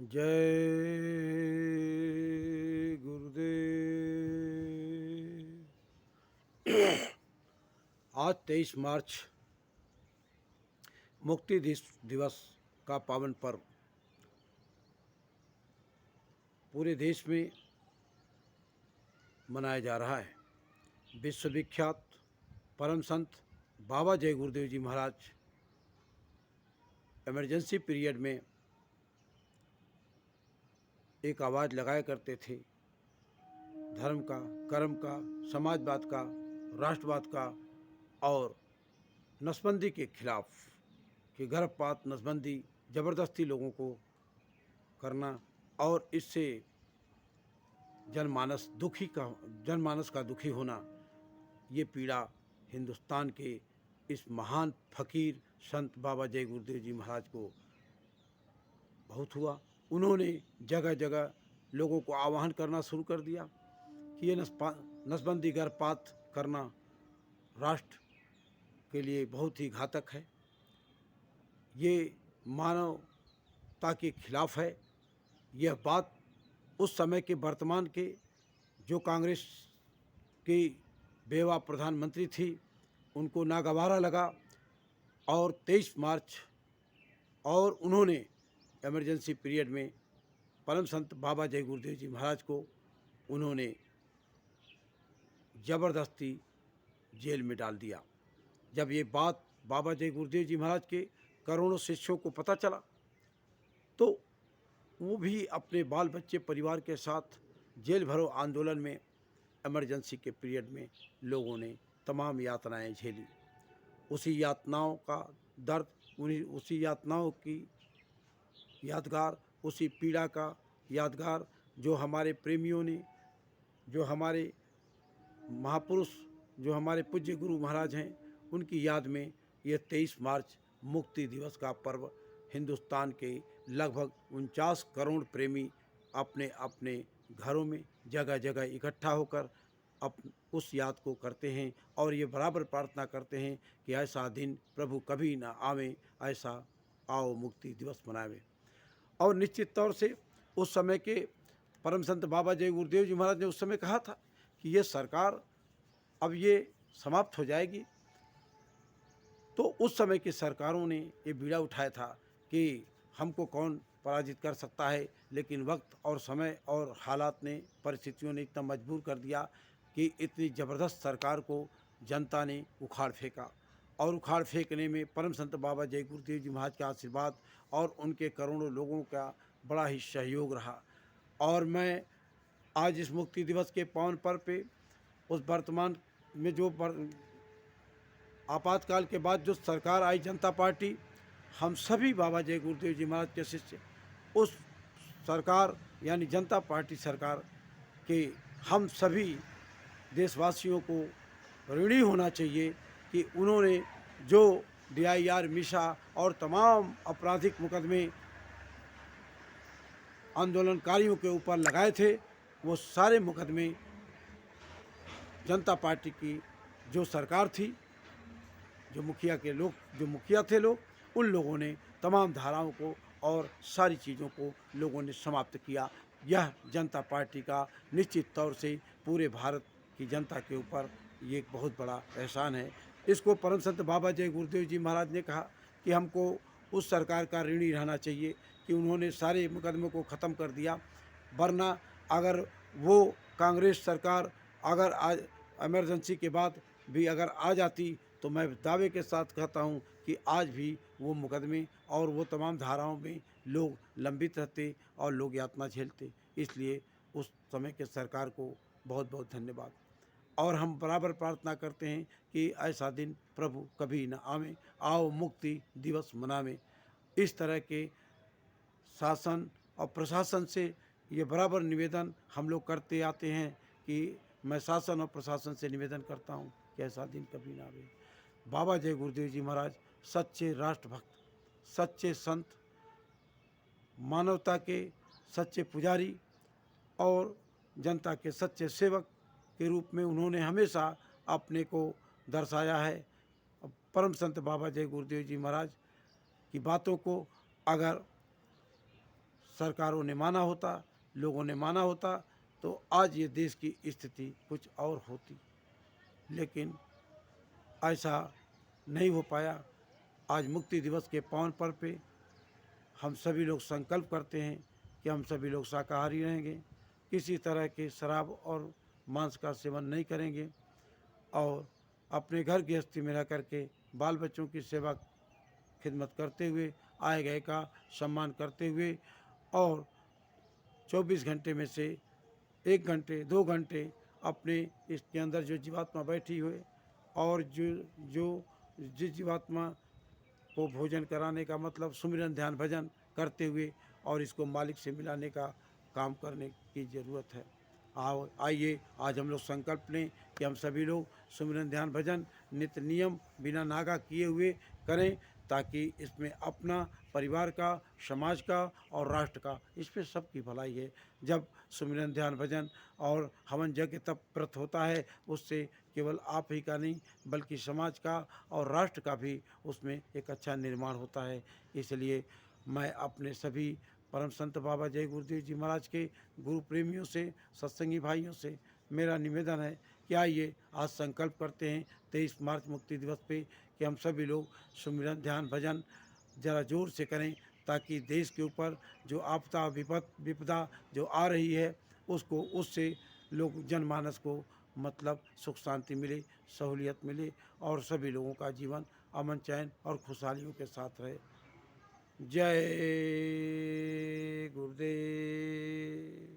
जय गुरुदेव। आज 23 मार्च मुक्ति दिवस का पावन पर्व पूरे देश में मनाया जा रहा है। विश्वविख्यात परम संत बाबा जय गुरुदेव जी महाराज इमरजेंसी पीरियड में एक आवाज़ लगाया करते थे, धर्म का, कर्म का, समाजवाद का, राष्ट्रवाद का और नसबंदी के खिलाफ, कि गर्भपात, नसबंदी, ज़बरदस्ती लोगों को करना और इससे जनमानस का दुखी होना, ये पीड़ा हिंदुस्तान के इस महान फकीर संत बाबा जय गुरुदेव जी महाराज को बहुत हुआ। उन्होंने जगह जगह लोगों को आह्वान करना शुरू कर दिया कि ये नसबंदी, गर्भपात करना राष्ट्र के लिए बहुत ही घातक है, ये मानवता के खिलाफ है। यह बात उस समय के वर्तमान के जो कांग्रेस की बेवा प्रधानमंत्री थी उनको नागवारा लगा और 23 मार्च और उन्होंने इमरजेंसी पीरियड में परम संत बाबा जय गुरुदेव जी महाराज को उन्होंने ज़बरदस्ती जेल में डाल दिया। जब ये बात बाबा जय गुरुदेव जी महाराज के करोड़ों शिष्यों को पता चला तो वो भी अपने बाल बच्चे परिवार के साथ जेल भरो आंदोलन में इमरजेंसी के पीरियड में लोगों ने तमाम यातनाएं झेली। उसी यातनाओं का दर्द, उसी यातनाओं की यादगार, उसी पीड़ा का यादगार जो हमारे प्रेमियों ने, जो हमारे महापुरुष, जो हमारे पूज्य गुरु महाराज हैं, उनकी याद में यह 23 मार्च मुक्ति दिवस का पर्व हिंदुस्तान के लगभग 49 करोड़ प्रेमी अपने अपने घरों में जगह जगह इकट्ठा होकर उस याद को करते हैं और ये बराबर प्रार्थना करते हैं कि ऐसा दिन प्रभु कभी ना आवे, ऐसा आओ मुक्ति दिवस मनावे। और निश्चित तौर से उस समय के परम संत बाबा जय गुरुदेव जी महाराज ने उस समय कहा था कि ये सरकार अब ये समाप्त हो जाएगी। तो उस समय की सरकारों ने ये बीड़ा उठाया था कि हमको कौन पराजित कर सकता है, लेकिन वक्त और समय और हालात ने, परिस्थितियों ने इतना मजबूर कर दिया कि इतनी ज़बरदस्त सरकार को जनता ने उखाड़ फेंका। और उखाड़ फेंकने में परम संत बाबा जय गुरुदेव जी महाराज का आशीर्वाद और उनके करोड़ों लोगों का बड़ा ही सहयोग रहा। और मैं आज इस मुक्ति दिवस के पावन पर्व पे उस वर्तमान में जो आपातकाल के बाद जो सरकार आई, जनता पार्टी, हम सभी बाबा जय गुरुदेव जी महाराज के शिष्य उस सरकार यानी जनता पार्टी सरकार के हम सभी देशवासियों को ऋणी होना चाहिए कि उन्होंने जो DIR, मिशा और तमाम आपराधिक मुकदमे आंदोलनकारियों के ऊपर लगाए थे, वो सारे मुकदमे जनता पार्टी की जो सरकार थी, जो मुखिया थे लोग, उन लोगों ने तमाम धाराओं को और सारी चीज़ों को लोगों ने समाप्त किया। यह जनता पार्टी का निश्चित तौर से पूरे भारत की जनता के ऊपर ये एक बहुत बड़ा एहसान है। इसको परम संत बाबा जय गुरुदेव जी महाराज ने कहा कि हमको उस सरकार का ऋणी रहना चाहिए कि उन्होंने सारे मुकदमों को ख़त्म कर दिया। वरना अगर वो कांग्रेस सरकार अगर आज इमरजेंसी के बाद भी अगर आ जाती तो मैं दावे के साथ कहता हूं कि आज भी वो मुकदमे और वो तमाम धाराओं में लोग लंबित रहते और लोग यातना झेलते। इसलिए उस समय के सरकार को बहुत बहुत धन्यवाद। और हम बराबर प्रार्थना करते हैं कि ऐसा दिन प्रभु कभी न आवे, आओ मुक्ति दिवस मनावें। इस तरह के शासन और प्रशासन से ये बराबर निवेदन हम लोग करते आते हैं कि मैं शासन और प्रशासन से निवेदन करता हूँ कि ऐसा दिन कभी ना आवे। बाबा जय गुरुदेव जी महाराज सच्चे राष्ट्रभक्त, सच्चे संत, मानवता के सच्चे पुजारी और जनता के सच्चे सेवक के रूप में उन्होंने हमेशा अपने को दर्शाया है। परम संत बाबा जय गुरुदेव जी महाराज की बातों को अगर सरकारों ने माना होता, लोगों ने माना होता, तो आज ये देश की स्थिति कुछ और होती। लेकिन ऐसा नहीं हो पाया। आज मुक्ति दिवस के पावन पर्व पे हम सभी लोग संकल्प करते हैं कि हम सभी लोग शाकाहारी रहेंगे, किसी तरह के शराब और मांस का सेवन नहीं करेंगे और अपने घर गृहस्थी में रह करके बाल बच्चों की सेवा खिदमत करते हुए, आए गए का सम्मान करते हुए और 24 घंटे में से 1 घंटे 2 घंटे अपने इसके अंदर जो जीवात्मा बैठी हुए और जो जिस जीवात्मा को भोजन कराने का मतलब सुमिरन ध्यान भजन करते हुए और इसको मालिक से मिलाने का काम करने की ज़रूरत है। आओ आइए आज हम लोग संकल्प लें कि हम सभी लोग सुमिरन ध्यान भजन नित्य नियम बिना नागा किए हुए करें, ताकि इसमें अपना परिवार का, समाज का और राष्ट्र का, इस पे सबकी भलाई है। जब सुमिरन ध्यान भजन और हवन यज्ञ तप व्रत होता है, उससे केवल आप ही का नहीं बल्कि समाज का और राष्ट्र का भी उसमें एक अच्छा निर्माण होता है। इसलिए मैं अपने सभी परम संत बाबा जय गुरुदेव जी महाराज के गुरु प्रेमियों से, सत्संगी भाइयों से मेरा निवेदन है कि आइए आज संकल्प करते हैं 23 मार्च मुक्ति दिवस पे कि हम सभी लोग सुमिरन ध्यान भजन ज़रा जोर से करें, ताकि देश के ऊपर जो आपदा विपदा जो आ रही है उसको उससे लोग जनमानस को मतलब सुख शांति मिले, सहूलियत मिले और सभी लोगों का जीवन अमन चैन और खुशहालियों के साथ रहे। जय गुरुदेव।